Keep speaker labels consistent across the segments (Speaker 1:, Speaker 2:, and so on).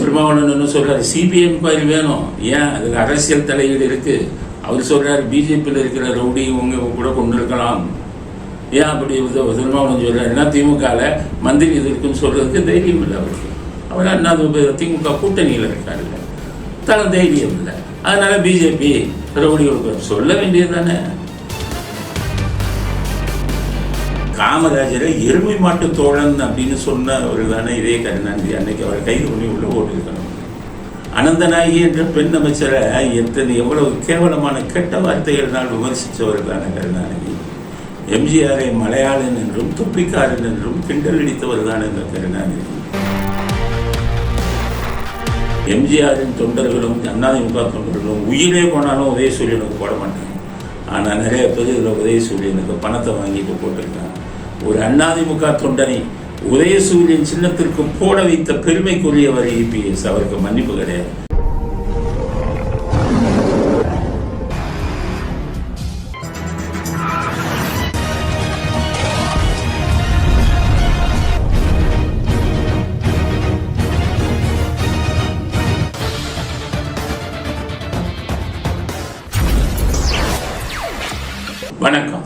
Speaker 1: திருமாவளவன் என்ன சொல்றாரு, CBI enquiry வேணும். ஏன்? அதுக்கு அரசியல் தலையீடு இருக்கு. அவர் சொல்றாரு பிஜேபியில் இருக்கிற ரவுடி இவங்க கூட கொண்டு இருக்கலாம். ஏன் அப்படி திருமாவளவன் சொல்றாருன்னா திமுகவில் மந்திரி இது இருக்குன்னு சொல்றதுக்கு தைரியம் இல்லை அவருக்கு. அவர் அண்ணா திமுக கூட்டணியில் இருக்காரு, தன தைரியம் இல்லை. அதனால பிஜேபி ரவுடிகளுக்கு சொல்ல வேண்டியது தானே. காமராஜரை எருமை மாட்டு தோழன் அப்படின்னு சொன்னவர் தானே இதே கருணாநிதி. அன்னைக்கு அவரை கைது பண்ணி உள்ள ஓட்டிருக்கணும். அனந்தநாயகி என்ற பெண் அமைச்சரை எவ்வளவு கேவலமான கெட்ட வார்த்தைகள்னால் விமர்சித்தவர் தானே கருணாநிதி. எம்ஜிஆரை மலையாளன் என்றும் துப்பிக்காரன் என்றும் கிண்டல் அடித்தவர் தானே இந்த கருணாநிதி. எம்ஜிஆரின் தொண்டர்களும் அதிமுக தொண்டர்களும் உயிரே போனாலும் உதயசூரியனுக்கு போட மாட்டாங்க. ஆனால் நிறைய பேர் இதில் உதயசூரியனுக்கு பணத்தை வாங்கிட்டு போட்டிருக்காங்க. ஒரு அதிமுக தொண்டனை உதயசூரியன் சின்னத்திற்கு போட வைத்த பெருமைக்குரியவர் இபிஎஸ். அவருக்கு மன்னிப்பு கிடையாது. வணக்கம்.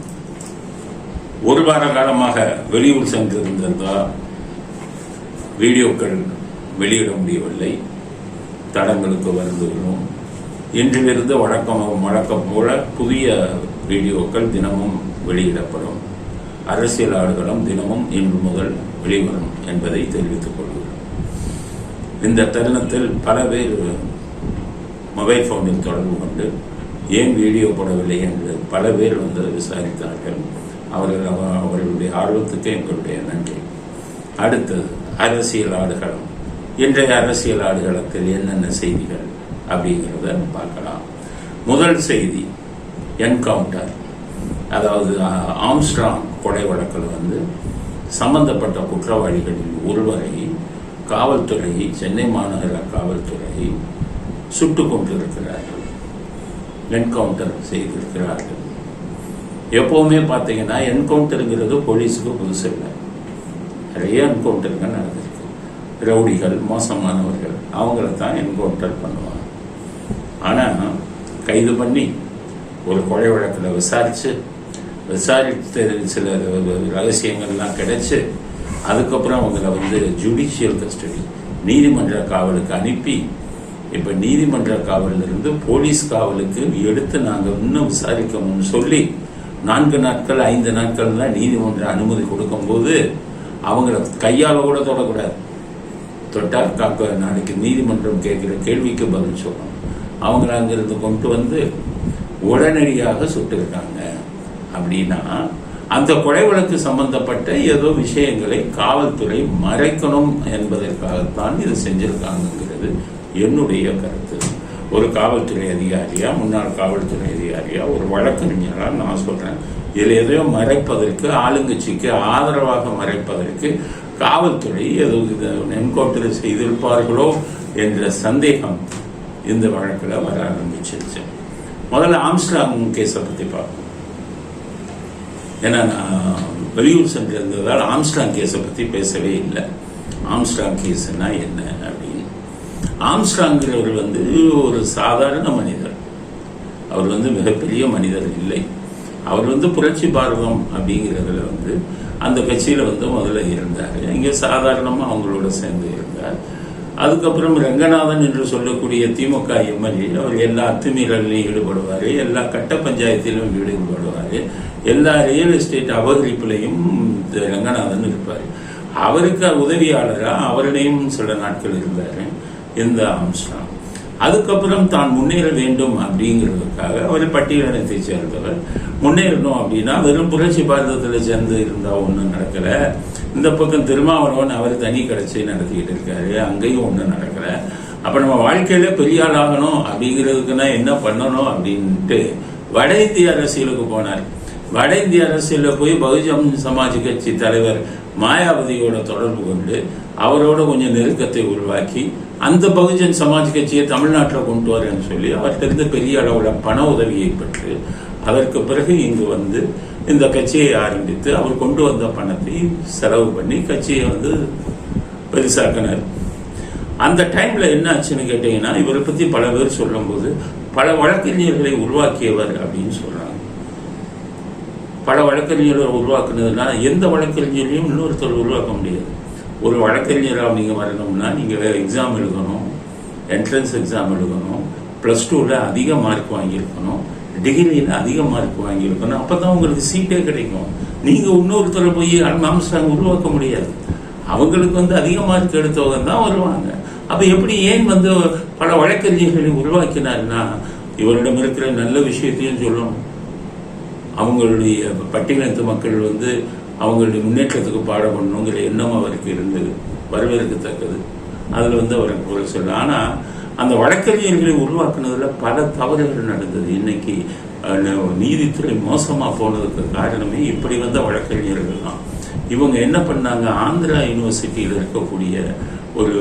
Speaker 1: ஒரு வார காலமாக வெளியூர் சென்றிருந்தால் வீடியோக்கள் வெளியிட முடியவில்லை. தடங்களுக்கு வருந்துகிறோம். இன்றிலிருந்து வழக்கம் போல புதிய வீடியோக்கள் தினமும் வெளியிடப்படும். அரசியல் ஆடுகளம் தினமும் இன்று முதல் வெளிவரும் என்பதை தெரிவித்துக் கொள்கிறோம். இந்த தருணத்தில் பல பேர் மொபைல் போனில் தொடர்பு கொண்டு ஏன் வீடியோ போடவில்லை என்று பல பேர் வந்து விசாரித்தார்கள். அவர்களுடைய ஆர்வத்துக்கு எங்களுடைய நன்றி. அடுத்தது அரசியல் ஆடுகளம். இன்றைய அரசியல் ஆடுகளத்தில் என்னென்ன செய்திகள் அப்படிங்கிறத பார்க்கலாம். முதல் செய்தி என்கவுண்டர். அதாவது ஆம்ஸ்ட்ராங் கொலை வழக்கில் வந்து சம்பந்தப்பட்ட குற்றவாளிகளில் ஒருவரை காவல்துறை, சென்னை மாநகர காவல்துறை சுட்டுக் கொண்டிருக்கிறார்கள், என்கவுண்டர் செய்திருக்கிறார்கள். எப்பவுமே பார்த்தீங்கன்னா என்கவுண்டருங்கிறது போலீஸுக்கு புதுசு இல்லை. நிறைய என்கவுண்டர்கள் நடந்திருக்கு. ரவுடிகள், மோசமானவர்கள் அவங்கள தான் என்கவுண்டர் பண்ணுவாங்க. ஆனால் கைது பண்ணி ஒரு கொலை வழக்கில் விசாரித்து சில ரகசியங்கள்லாம் கிடைச்சு அதுக்கப்புறம் அவங்கள வந்து ஜுடிஷியல் கஸ்டடி, நீதிமன்ற காவலுக்கு அனுப்பி இப்போ நீதிமன்ற காவலிருந்து போலீஸ் காவலுக்கு எடுத்து நாங்கள் இன்னும் விசாரிக்கணும்னு சொல்லி 4 நாட்கள் 5 நாட்கள் தான் நீதிமன்ற அனுமதி கொடுக்கும்போது அவங்கள கையால் கூட தொடக்கூடாது. தொட்டால் நாளைக்கு நீதிமன்றம் கேட்குற கேள்விக்கு பதில் சொல்லணும். அவங்கள அங்கிருந்து கொண்டு வந்து உடனடியாக சுட்டிருக்காங்க. அப்படின்னா அந்த கொலை வழக்கு சம்பந்தப்பட்ட ஏதோ விஷயங்களை காவல்துறை மறைக்கணும் என்பதற்காகத்தான் இது செஞ்சிருக்காங்கிறது என்னுடைய கருத்து. ஒரு காவல்துறை அதிகாரியா, முன்னாள் காவல்துறை அதிகாரியா, ஒரு வழக்கறிஞரா நான் சொல்றேன், இதில் எதையோ மறைப்பதற்கு, ஆளுங்கட்சிக்கு ஆதரவாக மறைப்பதற்கு காவல்துறை ஏதோ என்கவுண்டர் செய்திருப்பார்களோ என்ற சந்தேகம் இந்த வழக்கில் வர ஆரம்பிச்சிருச்சு. முதல்ல ஆம்ஸ்ட்ராங் கேஸை பற்றி பார்ப்போம். ஏன்னா நான் வெளியூர் சென்றிருந்ததால் ஆம்ஸ்ட்ராங் கேஸை பற்றி பேசவே இல்லை. ஆம்ஸ்ட்ராங் கேஸ்னா என்ன அப்படின்னு. ஆம்ஸ்ட்ராங்கிறவர் வந்து ஒரு சாதாரண மனிதர். அவர் வந்து மிகப்பெரிய மனிதர் இல்லை. அவர் வந்து புரட்சி பாரதம் அப்படிங்கிறதுல வந்து அந்த கட்சியில் வந்து முதல்ல இருந்தார். இங்கே சாதாரணமாக அவங்களோட சேர்ந்து இருந்தார். அதுக்கப்புறம் ரங்கநாதன் என்று சொல்லக்கூடிய திமுக எம்எல்ஏ, அவர் எல்லா அத்துமீறலையும் ஈடுபடுவார், எல்லா கட்ட பஞ்சாயத்திலும் ஈடுபடுவார், எல்லா ரியல் எஸ்டேட் அபகரிப்புலையும் ரங்கநாதன் இருப்பார். அவருக்கு உதவியாளராக அவரிடையும் சில நாட்கள் இருந்தார் இந்த ஆம்ஸ்ட்ராங். அதுக்கப்புறம் தான் முன்னேற வேண்டும் அப்படிங்கிறதுக்காக அவர் பட்டியலினத்தை சேர்ந்தவர். முன்னேறணும் அப்படின்னா வெறும் புரட்சி பாரதத்தில் சேர்ந்து இருந்தால் ஒன்றும் நடக்கலை. இந்த பக்கம் திருமாவளவன் அவர் தனி கட்சி நடத்திக்கிட்டு இருக்காரு, அங்கேயும் ஒன்றும் நடக்கலை. அப்போ நம்ம வாழ்க்கையில பெரிய ஆள் ஆகணும் அப்படிங்கிறதுக்குன்னா என்ன பண்ணணும் அப்படின்ட்டு வட இந்திய அரசியலுக்கு போனார். வட இந்திய அரசியலில் போய் பகுஜன் சமாஜ் கட்சி தலைவர் மாயாவதியோட தொடர்பு கொண்டு அவரோட கொஞ்சம் நெருக்கத்தை உருவாக்கி அந்த பகுஜன் சமாஜ் கட்சியை தமிழ்நாட்டில் கொண்டு வரேன்னு சொல்லி அவர்கிட்ட பெரிய அளவில் பண உதவியை பெற்று அதற்கு பிறகு இங்கு வந்து இந்த கட்சியை ஆரம்பித்து அவர் கொண்டு வந்த பணத்தை செலவு பண்ணி கட்சியை வந்து பெருசாக்கினார். அந்த டைம்ல என்ன ஆச்சுன்னு கேட்டீங்கன்னா, இவரை பத்தி பல பேர் சொல்லும்போது பல வழக்கறிஞர்களை உருவாக்கியவர் அப்படின்னு சொல்றாங்க. பல வழக்கறிஞர்களை உருவாக்குனதுன்னா எந்த வழக்கறிஞரையும் இன்னொருத்தர் உருவாக்க முடியாது. ஒரு வழக்கறிஞராக நீங்க வரணும்னா நீங்க எக்ஸாம் எழுதணும், என்ட்ரன்ஸ் எக்ஸாம் எழுதணும், +2ல அதிக மார்க் வாங்கியிருக்கணும், டிகிரியில் அதிக மார்க் வாங்கியிருக்கணும். அப்பதான் உங்களுக்கு சீட்டே கிடைக்கும். நீங்க இன்னொருத்தரை போய் ஆம்ஸ்ட்ராங் உருவாக்க முடியாது. அவங்களுக்கு அதிக மார்க் எடுத்தவங்க தான் வருவாங்க. அப்ப எப்படி ஏன் பல வழக்கறிஞர்களை உருவாக்கினார்னா, இவரிடம் இருக்கிற நல்ல விஷயத்தையும் சொல்லணும். அவங்களுடைய பட்டியலினத்து மக்கள் அவங்களுடைய முன்னேற்றத்துக்கு பாடுபடணுங்கிற எண்ணம் அவருக்கு இருந்தது, வரவேற்கத்தக்கது. அதுல அவருக்கு ஒரு சொல்ல. ஆனா அந்த வழக்கறிஞர்களை உருவாக்குனதுல பல தவறுகள் நடந்தது. இன்னைக்கு நீதித்துறை மோசமா போனதுக்கு காரணமே இப்படி வழக்கறிஞர்கள் தான். இவங்க என்ன பண்ணாங்க, ஆந்திரா யூனிவர்சிட்டியில் இருக்கக்கூடிய ஒரு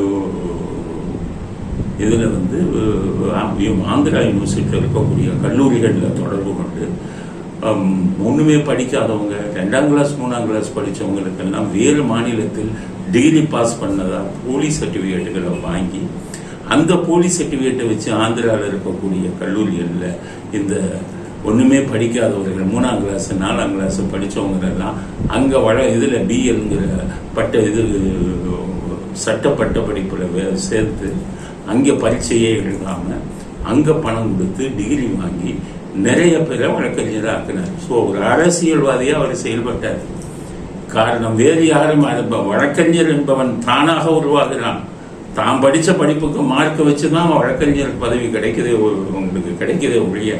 Speaker 1: இதுல ஆந்திரா யூனிவர்சிட்டியில் இருக்கக்கூடிய கல்லூரிகளில் தொடர்பு கொண்டு ஒண்ணுமே படிக்காதவங்க 2ஆம் கிளாஸ் 3ஆம் கிளாஸ் படிச்சவங்களுக்கெல்லாம் வேறு மாநிலத்தில் டிகிரி பாஸ் பண்ணதா போலீஸ் சர்டிபிகேட்டுகளை வாங்கி அந்த போலீஸ் சர்டிபிகேட்டை வச்சு ஆந்திராவில் இருக்கக்கூடிய கல்லூரிகளில் இந்த ஒண்ணுமே படிக்காதவர்கள் 3ஆம் கிளாஸ் 4ஆம் கிளாஸ் படிச்சவங்க எல்லாம் அங்க இதுல பிஎல்ங்கிற சட்ட பட்ட படிப்புல சேர்த்து அங்க பரீட்சையே எழுதாம அங்க பணம் கொடுத்து டிகிரி வாங்கி நிறைய பேரை வழக்கறிஞர் ஆக்கினார். ஸோ ஒரு அரசியல்வாதியா அவர் செயல்பட்டார். காரணம் வேறு யாரும் வழக்கறிஞர் என்பவன் தானாக உருவாகிறான். தான் படிச்ச படிப்புக்கு மார்க்க வச்சுதான் வழக்கறிஞர் பதவி உங்களுக்கு கிடைக்குதே ஒழிய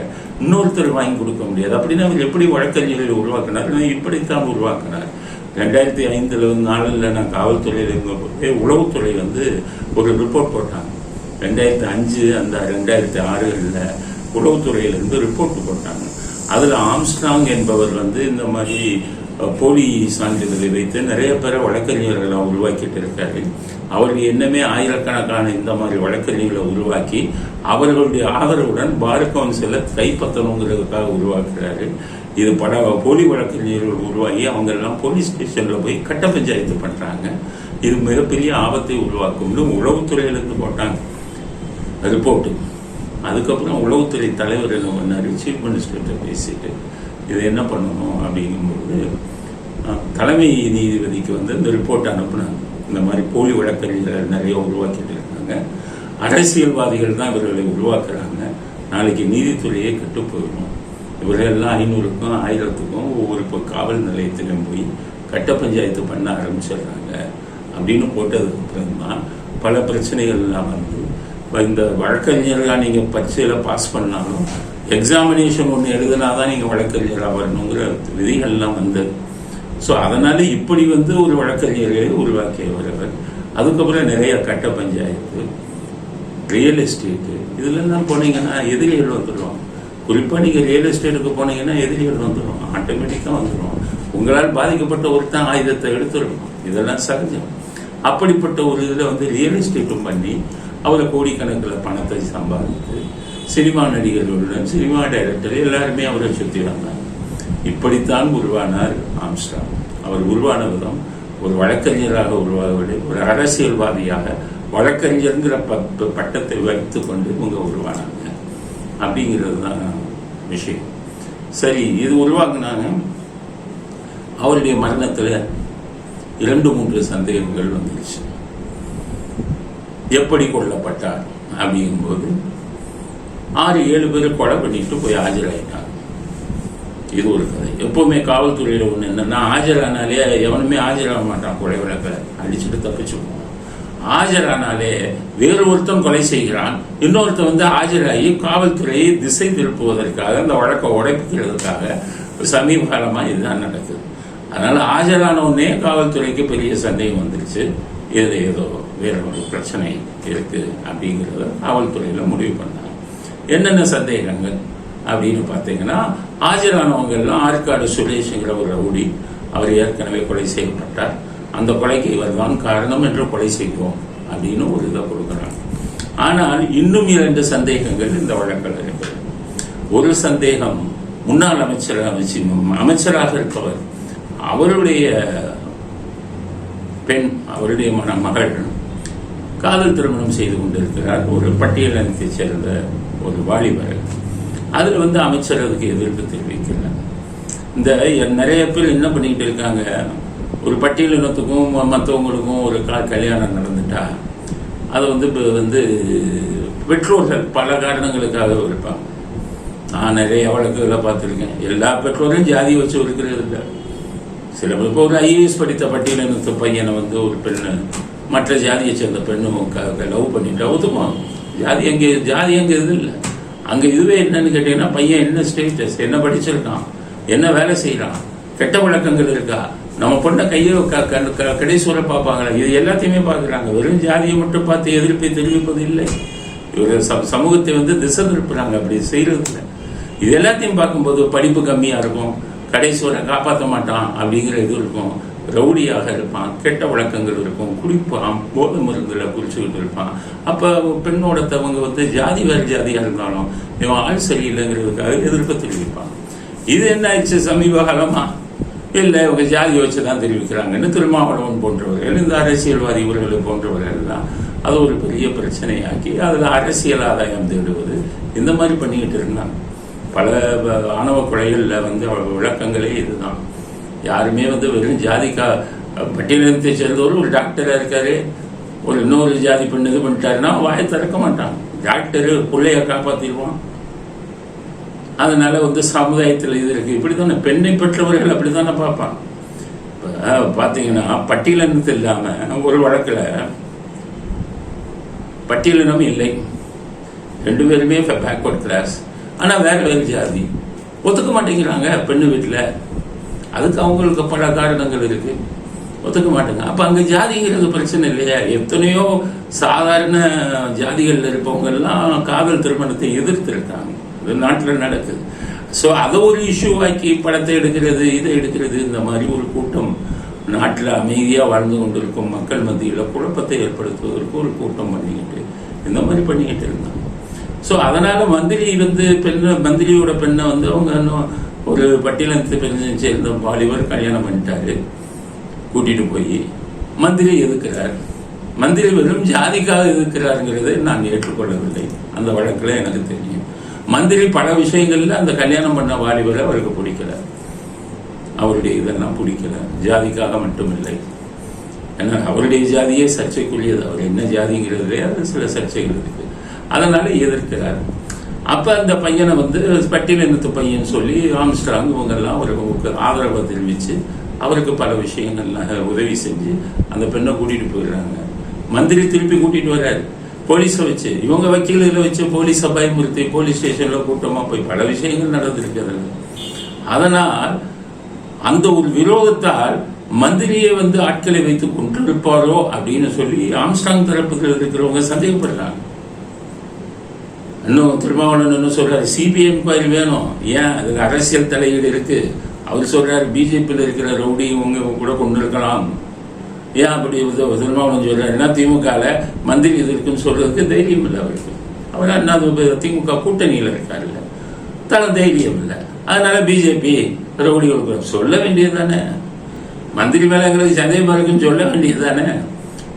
Speaker 1: இன்னொருத்தர் வாங்கி கொடுக்க முடியாது. அப்படின்னா அவர் எப்படி வழக்கறிஞர்களை உருவாக்கினார்? இப்படித்தான் உருவாக்கினார். 2005 4 நான் காவல்துறையில் இருந்தபோது உளவுத்துறை ஒரு ரிப்போர்ட் போட்டாங்க. 2005 அந்த 2006 உளவுத்துறையிலிருந்து ரிப்போர்ட் போட்டாங்க. அதுல ஆம்ஸ்ட்ராங் என்பவர் இந்த மாதிரி போலி சான்றிதழை வைத்து நிறைய பேரை வழக்கறிஞர்களை உருவாக்கிட்டு இருக்காரு. அவர்கள் என்னமே ஆயிரக்கணக்கான இந்த மாதிரி வழக்கறிஞர்களை உருவாக்கி அவர்களுடைய ஆதரவுடன் பார் கவுன்சிலை கைப்பற்றணுங்கிறதுக்காக உருவாக்குறாரு. இது பல போலி வழக்கறிஞர்கள் உருவாகி அவங்க எல்லாம் போலீஸ் ஸ்டேஷன்ல போய் கட்ட பஞ்சாயத்து பண்றாங்க. இது மிகப்பெரிய ஆபத்தை உருவாக்கும்னு உளவுத்துறையிலிருந்து போட்டாங்க ரிப்போர்ட். அதுக்கப்புறம் உளவுத்துறை தலைவர் என்ன பண்ணாரு, சீஃப் மினிஸ்டர்கிட்ட பேசிட்டு இதை என்ன பண்ணணும் அப்படிங்கும்போது தலைமை நீதிபதிக்கு இந்த ரிப்போர்ட் அனுப்புனாங்க. இந்த மாதிரி போலி வழக்கறிஞர்கள் நிறைய உருவாக்கிட்டு இருக்காங்க, அரசியல்வாதிகள் தான் இவர்களை உருவாக்குறாங்க, நாளைக்கு நீதித்துறையே கெட்டு போயிடும், இவர்களெல்லாம் 500க்கும் 1000க்கும் ஒவ்வொரு காவல் நிலையத்திலும் போய் கட்ட பஞ்சாயத்து பண்ண ஆரம்பிச்சிடுறாங்க அப்படின்னு போட்டதுக்கு அப்புறம் தான் பல பிரச்சனைகள் எல்லாம் இந்த வழக்கறிஞர்களாக நீங்க பரீட்சையில பாஸ் பண்ணாலும் எக்ஸாமினேஷன் ஒன்று எழுதினாதான் நீங்க வழக்கறிஞராக வரணுங்கிற விதிகள்லாம் வந்தது. ஸோ அதனால இப்படி ஒரு வழக்கறிஞர்களை உருவாக்கியவர். அதுக்கப்புறம் நிறைய கட்ட பஞ்சாயத்து, ரியல் எஸ்டேட் இதுலாம் போனீங்கன்னா எதிரிகள் வந்துடும். குறிப்பா நீங்க ரியல் எஸ்டேட்டுக்கு போனீங்கன்னா எதிரிகள் வந்துடும், ஆட்டோமேட்டிக்கா வந்துடும். உங்களால் பாதிக்கப்பட்ட ஒருத்தன் ஆயுதத்தை எடுத்துடணும், இதெல்லாம் சகஜம். அப்படிப்பட்ட ஒரு இதுல ரியல் எஸ்டேட்டும் பண்ணி அவரை கோடிக்கணக்கில் பணத்தை சம்பாதித்து சினிமா நடிகர்களுடன் சினிமா டைரக்டர் எல்லாருமே அவரை சுற்றி வந்தாங்க. இப்படித்தான் உருவானார் ஆம்ஸ்ட்ராங். அவர் உருவான விதம் ஒரு வழக்கறிஞராக உருவாகவில்லை, ஒரு அரசியல்வாதியாக வழக்கறிஞருங்கிற பட்டத்தை வைத்துக் கொண்டு இவங்க உருவானாங்க அப்படிங்கிறது தான் விஷயம். சரி, இது உருவாக்குனாங்க. அவருடைய மரணத்துல 2-3 சந்தேகங்கள் வந்துருச்சு. எப்படி கொல்லப்பட்டார் அப்படிங்கும்போது 6-7 பேர் கொலை பண்ணிட்டு போய் ஆஜராயிட்டாங்க. இது ஒரு கதை. எப்பவுமே காவல்துறையில ஒண்ணு என்னன்னா, ஆஜரானாலே எவனுமே ஆஜராக மாட்டான், கொலை வழக்க அடிச்சுட்டு தப்பிச்சு போவான். ஆஜரானாலே வேறு ஒருத்தன் கொலை செய்கிறான், இன்னொருத்தன் ஆஜராகி காவல்துறையை திசை திருப்புவதற்காக அந்த வழக்கை உடைப்புக்கிறதுக்காக சமீப காலமா இதுதான் நடக்குது. அதனால ஆஜரானவுடனே காவல்துறைக்கு பெரிய சந்தேகம் வந்துருச்சு, ஏதோ வேற ஒரு பிரச்சனை இருக்கு அப்படிங்கிறத காவல்துறையில முடிவு பண்ணாங்க. என்னென்ன சந்தேகங்கள் அப்படின்னு பார்த்தீங்கன்னா, ஆஜரானவங்க எல்லாம் ஆற்காடு சுரேஷ்ங்கிற ஒரு ரவுடி, அவர் ஏற்கனவே கொலை செய்யப்பட்டார், அந்த கொலைக்கு இவர் தான் காரணம் என்று கொலை செய்வோம் அப்படின்னு ஒரு இதை கொடுக்குறாங்க. ஆனால் இன்னும் 2 சந்தேகங்கள் இந்த வழக்கில் இருக்கு. ஒரு சந்தேகம், முன்னாள் அமைச்சராக இருப்பவர், அவருடைய பெண், அவருடைய மகள் காதல் திருமணம் செய்து கொண்டிருக்கிறார் ஒரு பட்டியலினத்தை சேர்ந்த ஒரு வாலிபர். அதில் வந்து அமைச்சர் அதுக்கு எதிர்ப்பு தெரிவிக்கிறார். இந்த நிறைய பேர் என்ன பண்ணிக்கிட்டு இருக்காங்க, ஒரு பட்டியலினத்துக்கும் மற்றவங்களுக்கும் ஒரு கல்யாணம் நடந்துட்டா அதை வந்து பெற்றோர்கள் பல காரணங்களுக்காக இருப்பாங்க. நான் நிறைய வழக்குகளை பார்த்துருக்கேன். எல்லா பெற்றோரும் ஜாதியை வச்சு இருக்கிறது இல்லை. சில பேர் இப்போ ஒரு ஐஏஎஸ் படித்த பட்டியலினத்து பையனை வந்து ஒரு பெண்ணு மற்ற ஜாதியை சேர்ந்த பெண்ணும் லவ் பண்ணிட்டு ஒத்துக்குவாங்க. ஜாதி எங்கே இது இல்லை. அங்கே இதுவே என்னன்னு கேட்டீங்கன்னா, பையன் என்ன ஸ்டேட்டஸ், என்ன படிச்சிருக்கான், என்ன வேலை செய்யறான், கெட்ட வழக்கங்கள் இருக்கா, நம்ம பொண்ணை கையை கடைசூர பார்ப்பாங்களா, இது எல்லாத்தையுமே பார்க்குறாங்க. வெறும் ஜாதியை மட்டும் பார்த்து எதிர்ப்பை தெரிவிப்பது இல்லை. இவர் சமூகத்தை வந்து திசை திருப்புறாங்க. அப்படி செய்யறது இல்லை. இது எல்லாத்தையும் பார்க்கும்போது படிப்பு கம்மியாக இருக்கும், கடைசூரை காப்பாற்ற மாட்டான் அப்படிங்கிற இது இருக்கும், ரவுடியாக இருப்பான், கெட்ட வழக்கங்கள் இருக்கும், குடிப்பான், போதை மருந்துல குடிச்சுக்கிட்டு இருப்பான். அப்போ பெண்ணோட தவங்க வந்து ஜாதி வேறு ஜாதியாக இருந்தாலும் இவன் ஆள் சரியில்லைங்கிறதுக்காக எதிர்ப்பு தெரிவிப்பான். இது என்ன ஆயிடுச்சு சமீப காலமா? இல்லை, இவங்க ஜாதி வச்சு தான் தெரிவிக்கிறாங்கன்னு திருமாவளவன் போன்றவர்கள், இந்த அரசியல்வாதி இவர்களை போன்றவர்கள் எல்லாம் அது ஒரு பெரிய பிரச்சனையாக்கி அதில் அரசியல் ஆதாயம் தேடுவது இந்த மாதிரி பண்ணிக்கிட்டு இருந்தாங்க. பல ஆணவ கொலைகளில் வந்து விளக்கங்களே இதுதான். யாருமே வந்து வெறும் ஜாதிக்கா பட்டியலினத்தை சேர்ந்தவர் ஒரு டாக்டராக இருக்காரு, ஒரு இன்னொரு ஜாதி பெண் இது பண்ணிட்டாருன்னா வாயை திறக்க மாட்டாங்க. டாக்டரு பிள்ளைய காப்பாற்றிடுவான். அதனால வந்து சமுதாயத்தில் இது இருக்கு. இப்படி தானே பெண்ணை பெற்றவர்கள் அப்படி தானே பார்ப்பாங்க. இப்போ பார்த்தீங்கன்னா பட்டியலினத்து இல்லாமல் ஒரு வழக்கில் பட்டியலினம் இல்லை, 2 பேருமே பேக்வர்ட் கிளாஸ், ஆனால் வேற வேறு ஜாதி, ஒத்துக்க மாட்டேங்கிறாங்க பெண்ணு வீட்டில். அதுக்கு அவங்களுக்கு பல காரணங்கள் இருக்கு, ஒத்துக்க மாட்டேங்க. அப்போ அங்கே ஜாதிங்கிறது பிரச்சனை இல்லையா? எத்தனையோ சாதாரண ஜாதிகளில் இருப்பவங்க எல்லாம் காதல் திருமணத்தை எதிர்த்து இருக்காங்க. இது நாட்டில் நடக்குது. ஸோ அதை ஒரு இஷ்யூவாக்கி படத்தை எடுக்கிறது, இதை எடுக்கிறது, இந்த மாதிரி ஒரு கூட்டம் நாட்டில் அமைதியாக வாழ்ந்து கொண்டிருக்கும் மக்கள் மத்தியில் குழப்பத்தை ஏற்படுத்துவதற்கு ஒரு கூட்டம் பண்ணிக்கிட்டு இந்த மாதிரி பண்ணிக்கிட்டு இருந்தாங்க. ஸோ அதனால மந்திரி வந்து மந்திரியோட பெண்ணை வந்து அவங்க ஒரு பட்டியலினத்து பெண்ணை சேர்ந்த வாலிபர் கல்யாணம் பண்ணிட்டாரு, கூட்டிட்டு போய் மந்திரி எதிர்க்கிறார். மந்திரி வெறும் ஜாதிக்காக எதிர்க்கிறாருங்கிறதை நான் ஏற்றுக்கொள்ளவில்லை. அந்த வழக்கில் எனக்கு தெரியும். மந்திரி பல விஷயங்கள்ல அந்த கல்யாணம் பண்ண வாலிபரை அவருக்கு பிடிக்கல, அவருடைய இதெல்லாம் பிடிக்கல, ஜாதிக்காக மட்டுமில்லை. ஏன்னா அவருடைய ஜாதியே சர்ச்சைக்குரியது. அவர் என்ன ஜாதிங்கிறதுலே அது சில சர்ச்சைகள் இருக்கு. அதனால எதிர்க்கிறார். அப்ப அந்த பையனை வந்து பட்டியலினத்து பையன் சொல்லி ஆம்ஸ்ட்ராங் இவங்கெல்லாம் அவருக்கு ஆதரவை தெரிவிச்சு அவருக்கு பல விஷயங்கள்லாம் உதவி செஞ்சு அந்த பெண்ணை கூட்டிட்டு போயிடுறாங்க. மந்திரி திருப்பி கூட்டிட்டு வர்றாரு போலீஸை வச்சு. இவங்க வக்கீல்களை வச்சு போலீஸை பயமுறுத்தி போலீஸ் ஸ்டேஷன்ல கூட்டமா போய் பல விஷயங்கள் நடந்திருக்கு. அதனால் அந்த ஒரு விரோதத்தால் மந்திரியை வந்து ஆட்களை வைத்து கொண்டிருப்பாரோ அப்படின்னு சொல்லி ஆம்ஸ்ட்ராங் தரப்புகள் இருக்கிறவங்க சந்தேகப்படுறாங்க. இன்னும் திருமாவளவன் என்ன சொல்றாரு, சிபிஐ என்கொயரி வேணும். ஏன்? அதுல அரசியல் தலையீடு இருக்கு. அவர் சொல்றாரு பிஜேபியில் இருக்கிற ரவுடி இவங்க கூட கொண்டு இருக்கலாம். ஏன் அப்படி திருமாவளவன் சொல்றாருன்னா திமுகல மந்திரி இது இருக்குன்னு சொல்றதுக்கு தைரியம் இல்லை அவருக்கு. அவர் என்ன திமுக கூட்டணியில் இருக்காருல்ல, தன தைரியம் இல்லை. அதனால பிஜேபி ரவுடிகளுக்கு சொல்ல வேண்டியது தானே, மந்திரி மேல எங்களுக்கு சந்தேகமா இருக்குன்னு சொல்ல வேண்டியது தானே.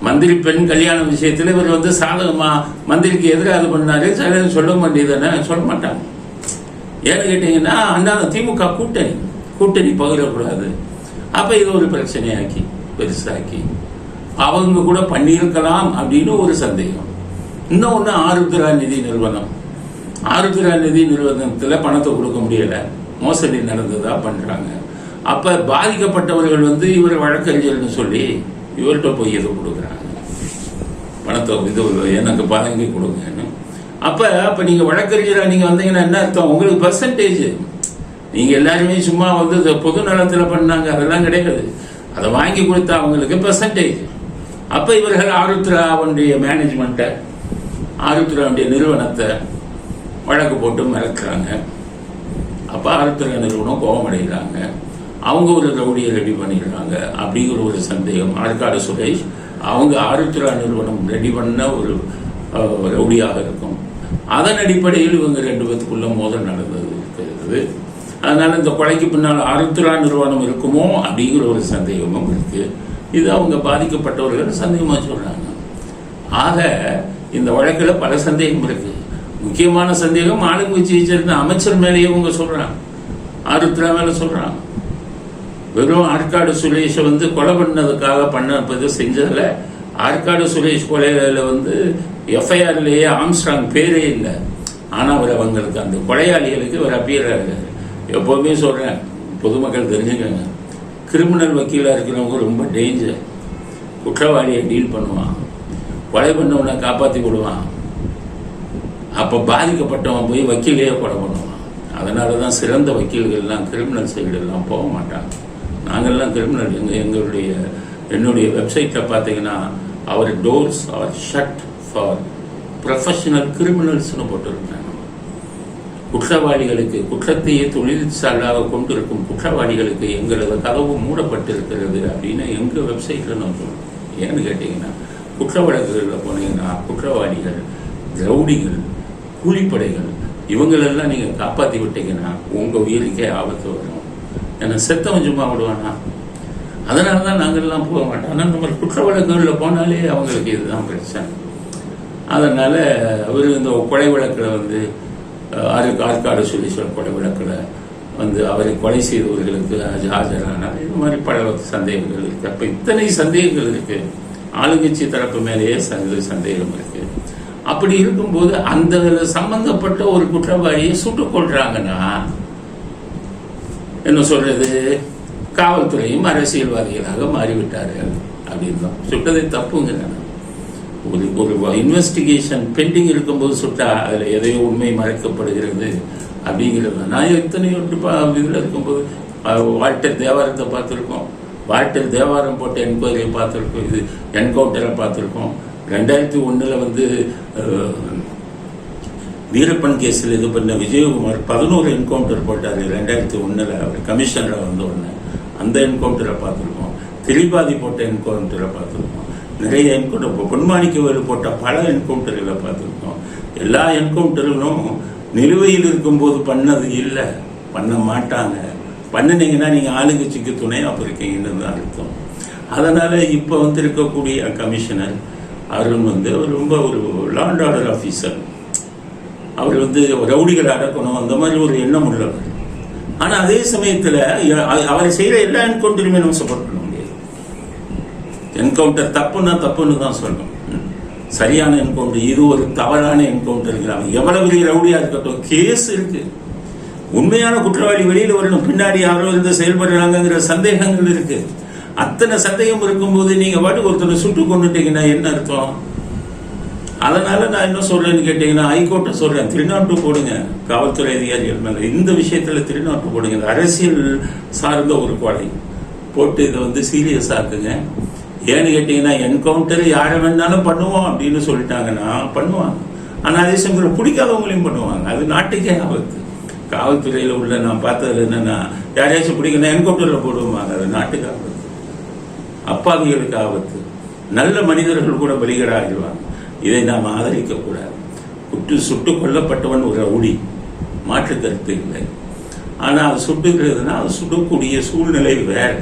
Speaker 1: மந்திரி பெண் கல்யாண விஷயத்துல இவர் வந்து சாதகமா மந்திரிக்கு எதிராக இது பண்ணாரு, சொல்ல வேண்டியது தானே. சொல்ல மாட்டாங்க. ஏன்னு கேட்டீங்கன்னா அண்ணா திமுக கூட்டணி பகிரக்கூடாது. அப்ப இது ஒரு பிரச்சனையாக்கி பெருசாக்கி அவங்க கூட பண்ணியிருக்கலாம் அப்படின்னு ஒரு சந்தேகம். இன்னொன்னு ஆருத்ரா நிதி நிறுவனம். ஆருத்ரா நிதி நிறுவனத்துல பணத்தை கொடுக்க முடியல, மோசடி நடந்ததா பண்றாங்க. அப்ப பாதிக்கப்பட்டவர்கள் வந்து இவர் வழக்கறிஞர்னு சொல்லி இவர்கிட்ட போய் எது கொடுக்குறாங்க, பணத்தை இது எனக்கு வாங்கி கொடுங்கன்னு. அப்ப நீங்க வழக்கறிஞராக நீங்க வந்தீங்கன்னா என்ன அர்த்தம்? உங்களுக்கு பெர்சன்டேஜ். நீங்க எல்லாருமே சும்மா வந்து பொது நலத்துல பண்ணாங்க அதெல்லாம் கிடையாது. அதை வாங்கி கொடுத்தா அவங்களுக்கு பெர்சன்டேஜ். அப்ப இவர்கள் ஆருத்ராவுடைய மேனேஜ்மெண்ட்டை, ஆருத்ராவுடைய நிறுவனத்தை வழக்கு போட்டு மிரட்டுறாங்க. அப்ப ஆருத்ரா நிறுவனம் கோபம் அடைகிறாங்க. அவங்க ஒரு ரவுடியை ரெடி பண்ணிடுறாங்க அப்படிங்கிற ஒரு சந்தேகம். ஆற்காடு சுரேஷ் அவங்க ஆருத்ரா நிறுவனம் ரெடி பண்ண ஒரு ரவுடியாக இருக்கும். அதன் அடிப்படையில் இவங்க 2 பேத்துக்குள்ள மோதல் நடந்தது இருக்கிறது. அதனால இந்த கொலைக்கு பின்னால் ஆருத்ரா நிறுவனம் இருக்குமோ அப்படிங்கிற ஒரு சந்தேகமும் இருக்கு. இது அவங்க பாதிக்கப்பட்டவர்கள் சந்தேகமா சொல்றாங்க. ஆக இந்த வழக்கில் பல சந்தேகம் இருக்கு. முக்கியமான சந்தேகம் ஆளுங்கட்சியை சேர்ந்த அமைச்சர் மேலேயே இவங்க சொல்றாங்க, ஆருத்ரா மேல சொல்றாங்க. வெறும் ஆற்காடு சுரேஷை வந்து கொலை பண்ணதுக்காக பண்ணது செஞ்சதில் ஆற்காடு சுரேஷ் கொலையில வந்து எஃப்ஐஆர்லேயே ஆம்ஸ்ட்ராங் பேரே இல்லை. ஆனால் அவர் அவங்களுக்கு அந்த கொலையாளிகளுக்கு ஒரு அப்பியராக இருக்காரு. எப்போவுமே சொல்கிறேன், பொதுமக்கள் தெரிஞ்சுக்கங்க, கிரிமினல் வக்கீலாக இருக்கிறவங்க ரொம்ப டேஞ்சர். குற்றவாளியை டீல் பண்ணுவான், கொலை பண்ணவனை காப்பாற்றி விடுவான், அப்போ பாதிக்கப்பட்டவன் போய் வக்கீலையே கொலை பண்ணுவான். அதனால தான் சிறந்த வக்கீல்கள்லாம் கிரிமினல் சைடெல்லாம் போக மாட்டாங்க. நாங்கள்லாம் கிரிமினல் என்னுடைய வெப்சைட்டில் பார்த்தீங்கன்னா our doors are shut for professional கிரிமினல்ஸ்னு போட்டிருக்காங்க. குற்றவாளிகளுக்கு, குற்றத்தையே தொழில் சாலாக கொண்டிருக்கும் குற்றவாளிகளுக்கு எங்களது கதவு மூடப்பட்டிருக்கிறது அப்படின்னு எங்கள் வெப்சைட்டில் நான் சொல்லுவேன். ஏன்னு கேட்டிங்கன்னா, குற்ற வழக்குகளில் போனீங்கன்னா குற்றவாளிகள், ரவுடிகள், கூலிப்படைகள் இவங்களெல்லாம் நீங்கள் காப்பாற்றி விட்டீங்கன்னா உங்கள் உயிருக்கே ஆபத்து வரும். ஏன்னா செத்தவன் சும்மா விடுவானா? அதனால தான் நாங்கள்லாம் போக மாட்டோம். ஆனால் நம்ம குற்ற வழக்குகளில் போனாலே அவங்களுக்கு இதுதான் பிரச்சனை. அதனால் அவர் இந்த கொலை வழக்கில் வந்து ஆற்காடு சுரேஸ்வர் கொலை வழக்கில் வந்து அவரை கொலை செய்தவர்களுக்கு ஆஜரானார். இது மாதிரி பல சந்தேகங்கள் இருக்குது. அப்போ இத்தனை சந்தேகங்கள் இருக்குது. ஆளுங்கட்சி தரப்பு மேலேயே சந்தேகம் இருக்குது. அப்படி இருக்கும்போது அந்த சம்பந்தப்பட்ட ஒரு குற்றவாளியை சுட்டுக் கொள்றாங்கன்னா என்ன சொல்றது, காவல்துறையும் அரசியல்வாதிகளாக மாறிவிட்டார்கள் அப்படின்னு தான். சுட்டதை தப்புங்கிறாங்க. ஒரு இன்வெஸ்டிகேஷன் பெண்டிங் இருக்கும்போது சுட்டா அதில் எதையோ உண்மை மறைக்கப்படுகிறது அப்படிங்கிறது. நான் எத்தனையோ இதில் இருக்கும்போது வால்டர் தேவாரத்தை பார்த்துருக்கோம், வால்டர் தேவாரம் போட்ட என்கொயரியை பார்த்துருக்கோம், இது என்கவுண்டரை பார்த்துருக்கோம். 2001 வந்து வீரப்பன் கேஸில் இது பண்ண விஜயகுமார் 11 என்கவுண்டர் போட்டார் 2001 அவர் கமிஷனராக வந்த உடனே. அந்த என்கவுண்டரை பார்த்துருக்கோம். திரிபாதி போட்ட என்கவுண்டரை பார்த்துருக்கோம். நிறைய என்கவுண்டர், பொன்மாணிக்கவேலு போட்ட பல என்கவுண்டர்களை பார்த்துருக்கோம். எல்லா என்கவுண்டர்களும் நிலுவையில் இருக்கும்போது பண்ணது இல்லை, பண்ண மாட்டாங்க. பண்ணினீங்கன்னா நீங்கள் ஆளுங்கட்சிக்கு துணையாக இருக்கீங்கன்னு தான் அர்த்தம். அதனால் இப்போ வந்து இருக்கக்கூடிய கமிஷனர் அருண் வந்து அவர் ரொம்ப ஒரு லா அண்ட் ஆர்டர் ஆஃபீஸர். அவர் வந்து ரவுடிகளை அடக்கணும் அந்த மாதிரி ஒரு எண்ணம் உள்ளவர். ஆனால் அதே சமயத்தில் அவரை செய்கிற எல்லா என்கவுண்டருமே நம்ம சப்போர்ட் பண்ண முடியாது. என்கவுண்டர் தப்புன்னா தப்புன்னு தான் சொல்லணும். சரியான என்கவுண்டர், இது ஒரு தவறான என்கவுண்டர். அவன் எவ்வளவு பெரிய ரவுடியாக இருக்கட்டும், கேஸ் இருக்கு, உண்மையான குற்றவாளி வெளியில் வரணும், பின்னாடி யாரோ இருந்து செயல்படுறாங்கிற சந்தேகங்கள் இருக்கு. அத்தனை சந்தேகம் இருக்கும்போது நீங்க பாட்டுக்கு ஒருத்தரை சுட்டு கொண்டுட்டீங்கன்னா என்ன அர்த்தம்? அதனால நான் என்ன சொல்றேன்னு கேட்டீங்கன்னா, ஹைகோர்ட்டை சொல்றேன், 302 போடுங்க காவல்துறை அதிகாரிகள் மேல. இந்த விஷயத்துல 302 போடுங்க. இந்த அரசியல் சார்ந்த ஒரு கொலை போட்டு இதை வந்து சீரியஸ் ஆக்குங்க. ஏன்னு கேட்டீங்கன்னா, என்கவுண்டர் யாரை வேணாலும் பண்ணுவோம் அப்படின்னு சொல்லிட்டாங்கன்னா பண்ணுவாங்க. ஆனா அதே சமயத்தில் பிடிக்காதவங்களையும் பண்ணுவாங்க. அது நாட்டுக்கே ஆபத்து. காவல்துறையில உள்ள நான் பார்த்ததுல என்னன்னா, யாரையாச்சும் பிடிக்கணும் என்கவுண்டர்ல போடுவாங்க. அது நாட்டுக்கு ஆபத்து, அப்பாவிகளுக்கு ஆபத்து, நல்ல மனிதர்கள் கூட பலிகடாகிடுவாங்க. இதை நாம் ஆதரிக்க கூடாது. சுட்டு கொல்லப்பட்டவன் ஒரு ரவுடி, மாற்று கருத்து இல்லை. ஆனால் அது சுட்டுகிறதுனா அது சுடக்கூடிய சூழ்நிலை வேற.